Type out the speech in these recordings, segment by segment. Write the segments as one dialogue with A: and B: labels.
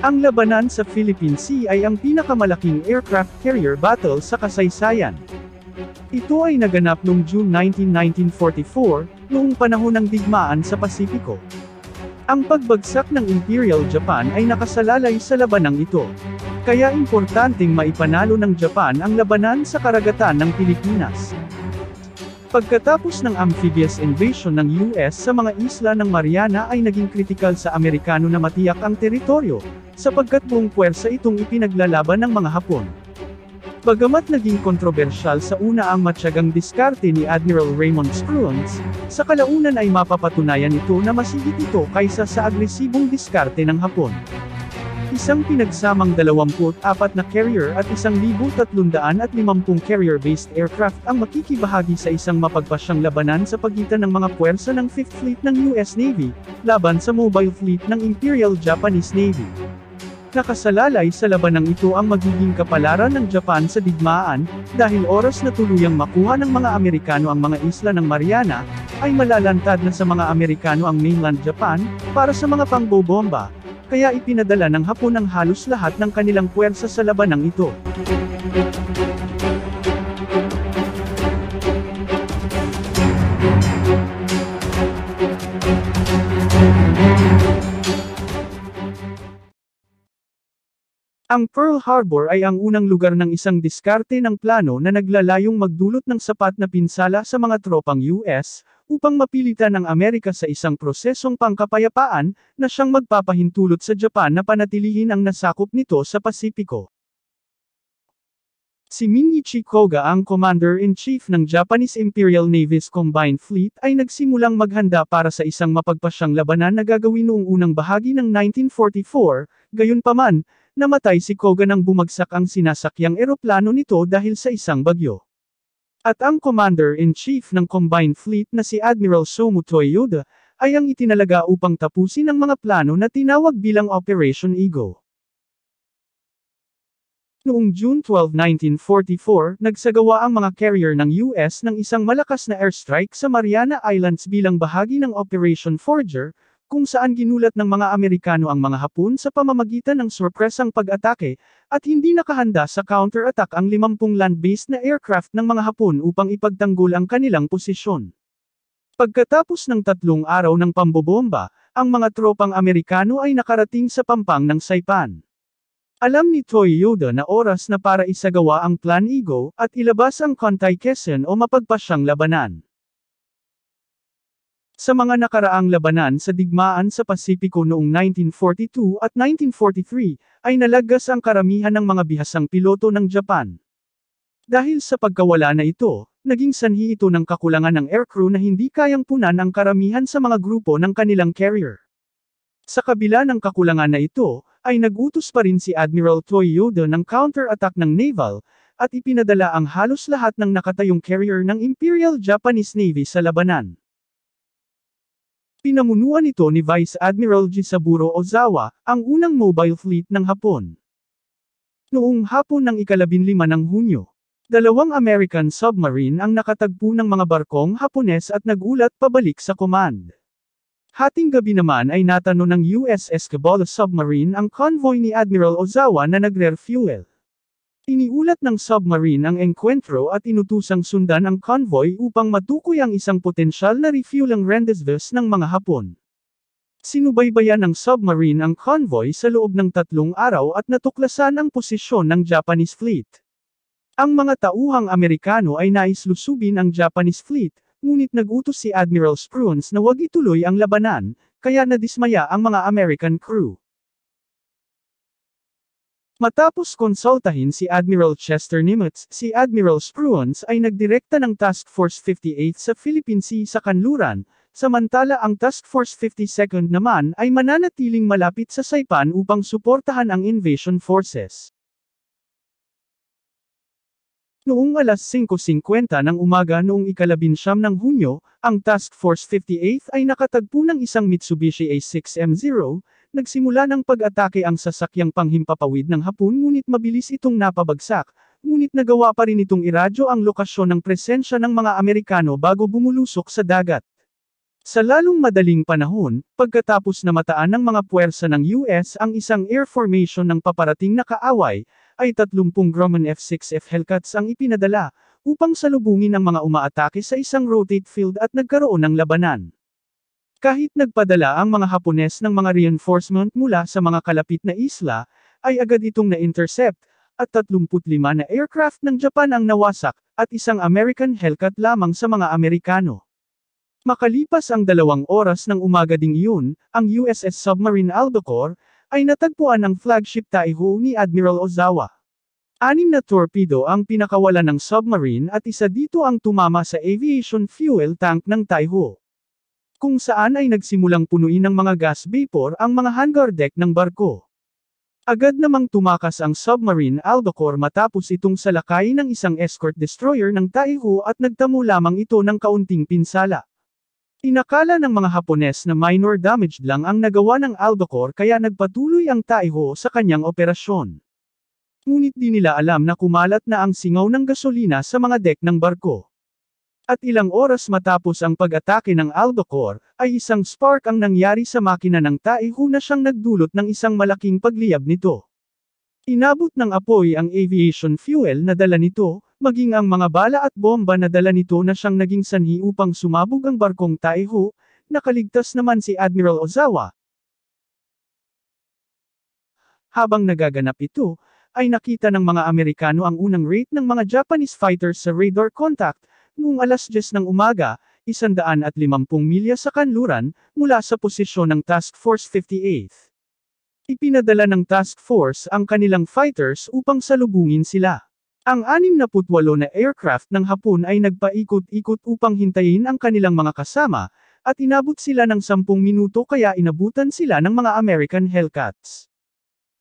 A: Ang labanan sa Philippine Sea ay ang pinakamalaking aircraft carrier battle sa kasaysayan. Ito ay naganap noong June 19, 1944, noong panahon ng digmaan sa Pasipiko. Ang pagbagsak ng Imperial Japan ay nakasalalay sa labanang ito. Kaya importanteng maipanalo ng Japan ang labanan sa karagatan ng Pilipinas. Pagkatapos ng amphibious invasion ng US sa mga isla ng Mariana ay naging kritikal sa Amerikano na matiyak ang teritoryo, sapagkat buong puwersa itong ipinaglalaban ng mga Hapon. Bagamat naging kontrobersyal sa una ang matyagang diskarte ni Admiral Raymond Spruance, sa kalaunan ay mapapatunayan ito na masigit ito kaysa sa agresibong diskarte ng Hapon. Isang pinagsamang 24 na carrier at 1,350 carrier-based aircraft ang makikibahagi sa isang mapagpasyang labanan sa pagitan ng mga puwersa ng 5th Fleet ng US Navy, laban sa Mobile Fleet ng Imperial Japanese Navy. Nakasalalay sa labanang ito ang magiging kapalaran ng Japan sa digmaan, dahil oras na tuluyang makuha ng mga Amerikano ang mga isla ng Mariana, ay malalantad na sa mga Amerikano ang mainland Japan, para sa mga pangbobomba, kaya ipinadala ng Hapon ang halos lahat ng kanilang puwersa sa labanang ito. Ang Pearl Harbor ay ang unang lugar ng isang diskarte ng plano na naglalayong magdulot ng sapat na pinsala sa mga tropang US, upang mapilitan ang Amerika sa isang prosesong pangkapayapaan, na siyang magpapahintulot sa Japan na panatilihin ang nasakop nito sa Pasipiko. Si Minichi Koga, ang Commander-in-Chief ng Japanese Imperial Navy's Combined Fleet, ay nagsimulang maghanda para sa isang mapagpasyang labanan na gagawin noong unang bahagi ng 1944, gayunpaman, namatay si Koga nang bumagsak ang sinasakyang eroplano nito dahil sa isang bagyo. At ang Commander-in-Chief ng Combined Fleet na si Admiral Shomu Toyoda, ay ang itinalaga upang tapusin ang mga plano na tinawag bilang Operation Eagle. Noong June 12, 1944, nagsagawa ang mga carrier ng US ng isang malakas na airstrike sa Mariana Islands bilang bahagi ng Operation Forger, kung saan ginulat ng mga Amerikano ang mga Hapon sa pamamagitan ng sorpresang pag-atake, at hindi nakahanda sa counter-attack ang 50 land-based na aircraft ng mga Hapon upang ipagtanggol ang kanilang posisyon. Pagkatapos ng 3 araw ng pambobomba, ang mga tropang Amerikano ay nakarating sa pampang ng Saipan. Alam ni Toyoda na oras na para isagawa ang Plan Eagle, at ilabas ang Kontay Quezon o mapagpasyang labanan. Sa mga nakaraang labanan sa digmaan sa Pasipiko noong 1942 at 1943, ay nalaggas ang karamihan ng mga bihasang piloto ng Japan. Dahil sa pagkawala na ito, naging sanhi ito ng kakulangan ng aircrew na hindi kayang punan ang karamihan sa mga grupo ng kanilang carrier. Sa kabila ng kakulangan na ito, ay nagutos pa rin si Admiral Toyoda ng counter-attack ng naval, at ipinadala ang halos lahat ng nakatayong carrier ng Imperial Japanese Navy sa labanan. Pinamunuan ito ni Vice Admiral Jisaburo Ozawa, ang unang mobile fleet ng Hapon. Noong hapon ng ika-15 ng Hunyo, 2 American submarine ang nakatagpo ng mga barkong Hapones at nagulat pabalik sa command. Hating gabi naman ay natano ng USS Cabola submarine ang convoy ni Admiral Ozawa na nagre-refuel. Iniulat ng submarine ang engkwentro at inutusang sundan ang convoy upang matukoy ang isang potensyal na refueling rendezvous ng mga Hapon. Sinubaybayan ng submarine ang convoy sa loob ng 3 araw at natuklasan ang posisyon ng Japanese fleet. Ang mga tauhang Amerikano ay naislusubin ang Japanese fleet, ngunit nagutos si Admiral Spruance na huwag ituloy ang labanan, kaya nadismaya ang mga American crew. Matapos konsultahin si Admiral Chester Nimitz, si Admiral Spruance ay nagdirekta ng Task Force 58 sa Philippine Sea sa kanluran, samantala ang Task Force 52nd naman ay mananatiling malapit sa Saipan upang suportahan ang invasion forces. Noong alas 5:50 ng umaga noong ika-19 ng Hunyo, ang Task Force 58 ay nakatagpo ng isang Mitsubishi A6M0, nagsimula ng pag-atake ang sasakyang panghimpapawid ng Hapon ngunit mabilis itong napabagsak, ngunit nagawa pa rin itong iradyo ang lokasyon ng presensya ng mga Amerikano bago bumulusok sa dagat. Sa lalong madaling panahon, pagkatapos na mataan ng mga puwersa ng US ang isang air formation ng paparating na kaaway, ay 30 Grumman F-6F Hellcats ang ipinadala, upang salubungin ang mga umaatake sa isang rotate field at nagkaroon ng labanan. Kahit nagpadala ang mga Hapones ng mga reinforcement mula sa mga kalapit na isla, ay agad itong na-intercept, at 35 na aircraft ng Japan ang nawasak, at isang American Hellcat lamang sa mga Amerikano. Makalipas ang 2 oras ng umaga ding iyon, ang USS Submarine Albacore, ay natagpuan ang flagship Taiho ni Admiral Ozawa. 6 na torpedo ang pinakawalan ng submarine at isa dito ang tumama sa aviation fuel tank ng Taiho, kung saan ay nagsimulang punuin ng mga gas vapor ang mga hangar deck ng barko. Agad namang tumakas ang Submarine Albacore matapos itong salakay ng isang escort destroyer ng Taiho at nagtamo lamang ito ng kaunting pinsala. Inakala ng mga Hapones na minor damage lang ang nagawa ng Albacore kaya nagpatuloy ang Taiho sa kanyang operasyon. Ngunit di nila alam na kumalat na ang singaw ng gasolina sa mga deck ng barko. At ilang oras matapos ang pag-atake ng Albacore, ay isang spark ang nangyari sa makina ng Taiho na siyang nagdulot ng isang malaking pagliyab nito. Inabot ng apoy ang aviation fuel na dala nito, maging ang mga bala at bomba na dala nito na siyang naging sanhi upang sumabog ang barkong Taiho, nakaligtas naman si Admiral Ozawa. Habang nagaganap ito, ay nakita ng mga Amerikano ang unang rate ng mga Japanese fighters sa radar contact, noong alas 10 ng umaga, 150 milya sa kanluran, mula sa posisyon ng Task Force 58th. Ipinadala ng task force ang kanilang fighters upang salubungin sila. Ang 68 na aircraft ng Hapon ay nagpaikot-ikot upang hintayin ang kanilang mga kasama, at inabot sila ng 10 minuto kaya inabutan sila ng mga American Hellcats.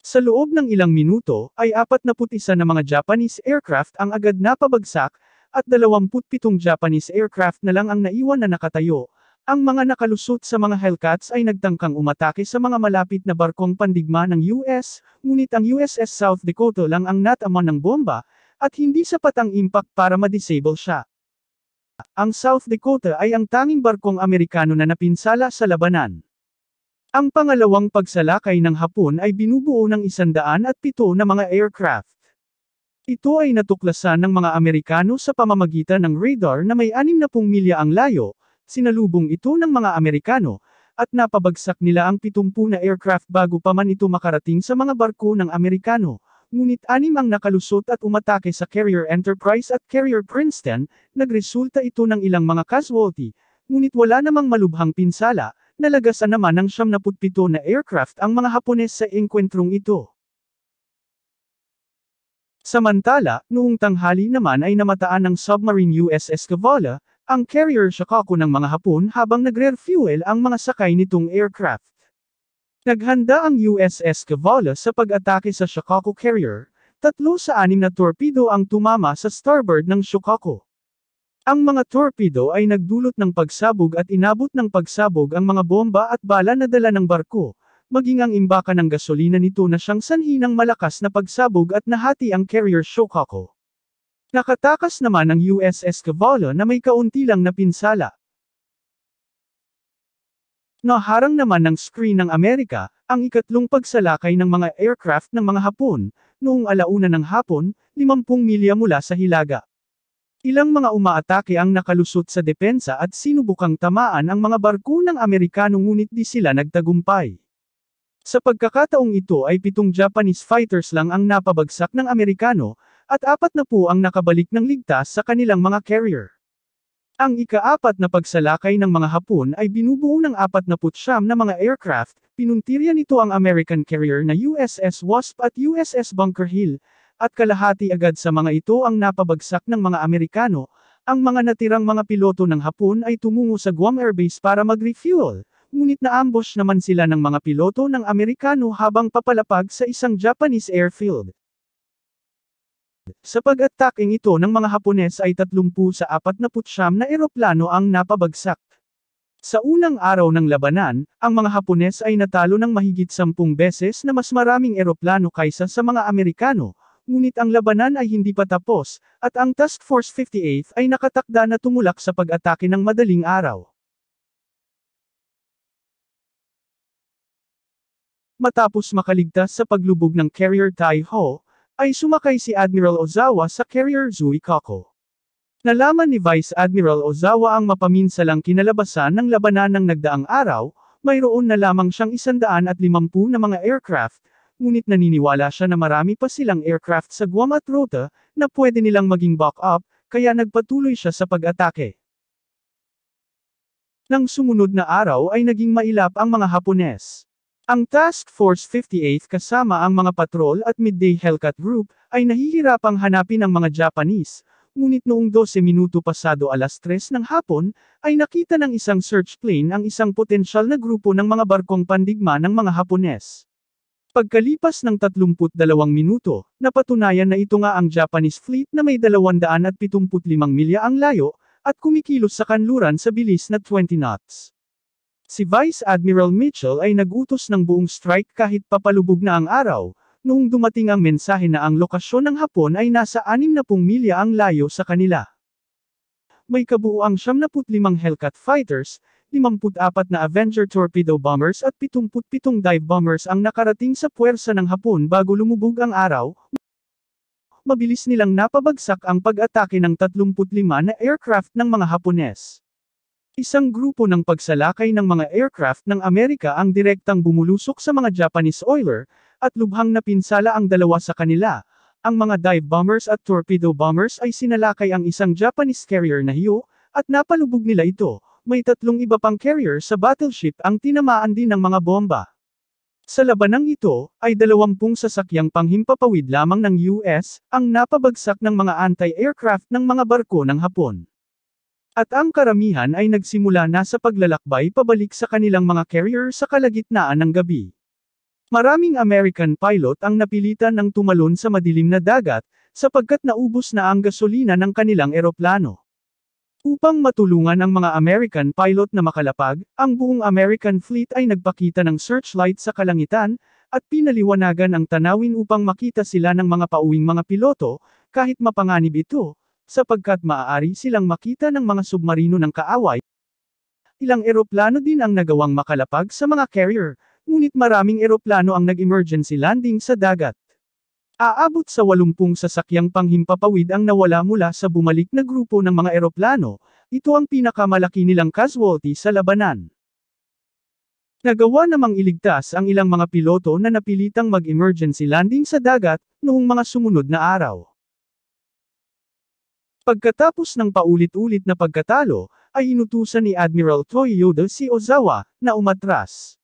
A: Sa loob ng ilang minuto, ay 41 na mga Japanese aircraft ang agad napabagsak, at 27 Japanese aircraft na lang ang naiwan na nakatayo. Ang mga nakalusot sa mga Hellcats ay nagtangkang umatake sa mga malapit na barkong pandigma ng US, ngunit ang USS South Dakota lang ang natama ng bomba, at hindi sapat ang impact para ma-disable siya. Ang South Dakota ay ang tanging barkong Amerikano na napinsala sa labanan. Ang pangalawang pagsalakay ng Hapon ay binubuo ng 107 na mga aircraft. Ito ay natuklasan ng mga Amerikano sa pamamagitan ng radar na may 60 milya ang layo. Sinalubong ito ng mga Amerikano, at napabagsak nila ang 70 na aircraft bago pa man ito makarating sa mga barko ng Amerikano, ngunit 6 ang nakalusot at umatake sa Carrier Enterprise at Carrier Princeton, nagresulta ito ng ilang mga casualty, ngunit wala namang malubhang pinsala, nalagasan naman ng 77 na aircraft ang mga Hapones sa engkwentrong ito. Samantala, noong tanghali naman ay namataan ng submarine USS Kavala, ang carrier Shikoku ng mga Hapon habang nagre-refuel ang mga sakay nitong aircraft. Naghanda ang USS Kavala sa pag-atake sa Shikoku carrier, 3 sa 6 na torpedo ang tumama sa starboard ng Shikoku. Ang mga torpedo ay nagdulot ng pagsabog at inabot ng pagsabog ang mga bomba at bala na dala ng barko, maging ang imbaka ng gasolina nito na siyang sanhi ng malakas na pagsabog at nahati ang carrier Shikoku. Nakatakas naman ang USS Kavala na may kaunti lang na pinsala. Naharang naman ng screen ng Amerika, ang ikatlong pagsalakay ng mga aircraft ng mga Hapon, noong 1:00 ng hapon, 50 milya mula sa Hilaga. Ilang mga umaatake ang nakalusot sa depensa at sinubukang tamaan ang mga barko ng Amerikano ngunit di sila nagtagumpay. Sa pagkakataong ito ay 7 Japanese fighters lang ang napabagsak ng Amerikano, at 40 ang nakabalik ng ligtas sa kanilang mga carrier. Ang ika-4 na pagsalakay ng mga Hapon ay binubuo ng 49 na mga aircraft, pinuntirya nito ang American carrier na USS Wasp at USS Bunker Hill, at kalahati agad sa mga ito ang napabagsak ng mga Amerikano. Ang mga natirang mga piloto ng Hapon ay tumungo sa Guam Air Base para mag-refuel, ngunit na-ambush naman sila ng mga piloto ng Amerikano habang papalapag sa isang Japanese airfield. Sa pag-ataking ito ng mga Hapones ay 30 sa 49 na eroplano ang napabagsak. Sa unang araw ng labanan, ang mga Hapones ay natalo ng mahigit 10 beses na mas maraming eroplano kaysa sa mga Amerikano, ngunit ang labanan ay hindi pa tapos, at ang Task Force 58 ay nakatakda na tumulak sa pag-atake ng madaling araw. Matapos makaligtas sa paglubog ng carrier Taiho, ay sumakay si Admiral Ozawa sa carrier Zuikaku. Nalaman ni Vice Admiral Ozawa ang mapaminsalang kinalabasan ng labanan ng nagdaang araw, mayroon na lamang siyang 150 na mga aircraft, ngunit naniniwala siya na marami pa silang aircraft sa Guam at Rota, na pwede nilang maging backup, kaya nagpatuloy siya sa pag-atake. Nang sumunod na araw ay naging mailap ang mga Hapones. Ang Task Force 58 kasama ang mga patrol at Midday Hellcat Group, ay nahihirapang hanapin ang mga Japanese. Ngunit noong 12 minuto pasado 3:00 ng hapon, ay nakita ng isang search plane ang isang potensyal na grupo ng mga barkong pandigma ng mga Hapones. Pagkalipas ng 32 minuto, napatunayan na ito nga ang Japanese fleet na may 275 milya ang layo, at kumikilos sa kanluran sa bilis na 20 knots. Si Vice Admiral Mitchell ay nagutos ng buong strike kahit papalubog na ang araw, noong dumating ang mensahe na ang lokasyon ng Hapon ay nasa 60 milya ang layo sa kanila. May kabuuang 75 Hellcat fighters, 54 na Avenger torpedo bombers at 77 dive bombers ang nakarating sa puwersa ng Hapon bago lumubog ang araw. Mabilis nilang napabagsak ang pag-atake ng 35 na aircraft ng mga Hapones. Isang grupo ng pagsalakay ng mga aircraft ng Amerika ang direktang bumulusok sa mga Japanese oiler, at lubhang napinsala ang dalawa sa kanila. Ang mga dive bombers at torpedo bombers ay sinalakay ang isang Japanese carrier na Hyo, at napalubog nila ito. May 3 iba pang carrier sa battleship ang tinamaan din ng mga bomba. Sa labanang ito, ay 20 sasakyang panghimpapawid lamang ng US, ang napabagsak ng mga anti-aircraft ng mga barko ng Hapon. At ang karamihan ay nagsimula na sa paglalakbay pabalik sa kanilang mga carrier sa kalagitnaan ng gabi. Maraming American pilot ang napilitan ng tumalon sa madilim na dagat, sapagkat naubos na ang gasolina ng kanilang eroplano. Upang matulungan ang mga American pilot na makalapag, ang buong American fleet ay nagpakita ng searchlight sa kalangitan, at pinaliwanagan ang tanawin upang makita sila ng mga pauwing mga piloto, kahit mapanganib ito, sapagkat maaari silang makita ng mga submarino ng kaaway. Ilang eroplano din ang nagawang makalapag sa mga carrier, ngunit maraming eroplano ang nag-emergency landing sa dagat. Aabot sa 80 sasakyang panghimpapawid ang nawala mula sa bumalik na grupo ng mga eroplano, ito ang pinakamalaki nilang casualty sa labanan. Nagawa namang iligtas ang ilang mga piloto na napilitang mag-emergency landing sa dagat, noong mga sumunod na araw. Pagkatapos ng paulit-ulit na pagkatalo, ay inutusan ni Admiral Toyoda si Ozawa, na umatras.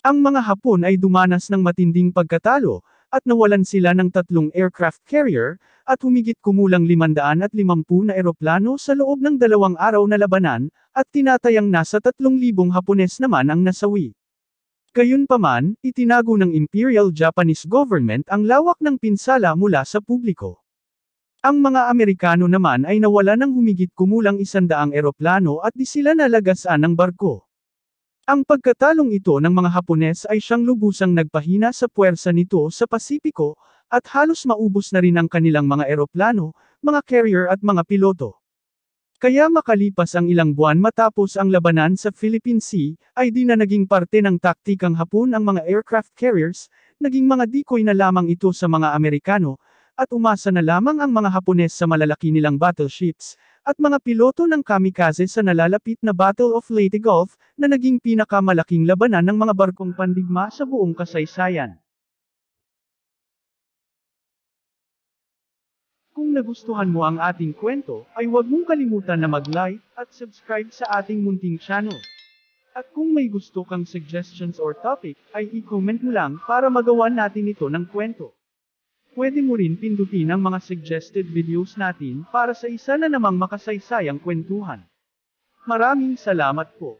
A: Ang mga Hapon ay dumanas ng matinding pagkatalo, at nawalan sila ng 3 aircraft carrier, at humigit kumulang 550 na eroplano sa loob ng 2 araw na labanan, at tinatayang nasa 3,000 Hapones naman ang nasawi. Gayunpaman, itinago ng Imperial Japanese Government ang lawak ng pinsala mula sa publiko. Ang mga Amerikano naman ay nawala ng humigit kumulang 100 eroplano at di sila nalagasan ng barko. Ang pagkatalong ito ng mga Hapones ay siyang lubusang nagpahina sa puwersa nito sa Pasipiko, at halos maubos na rin ang kanilang mga eroplano, mga carrier at mga piloto. Kaya makalipas ang ilang buwan matapos ang labanan sa Philippine Sea, ay di na naging parte ng taktikang Hapon ang mga aircraft carriers, naging mga decoy na lamang ito sa mga Amerikano, at umasa na lamang ang mga Hapones sa malalaki nilang battleships, at mga piloto ng kamikaze sa nalalapit na Battle of Leyte Gulf, na naging pinakamalaking labanan ng mga barkong pandigma sa buong kasaysayan. Kung nagustuhan mo ang ating kwento, ay huwag mong kalimutan na mag-like at subscribe sa ating munting channel. At kung may gusto kang suggestions or topic, ay i-comment mo lang para magawa natin ito ng kwento. Pwede mo rin pindutin ang mga suggested videos natin para sa isa na namang makasaysayang kwentuhan. Maraming salamat po.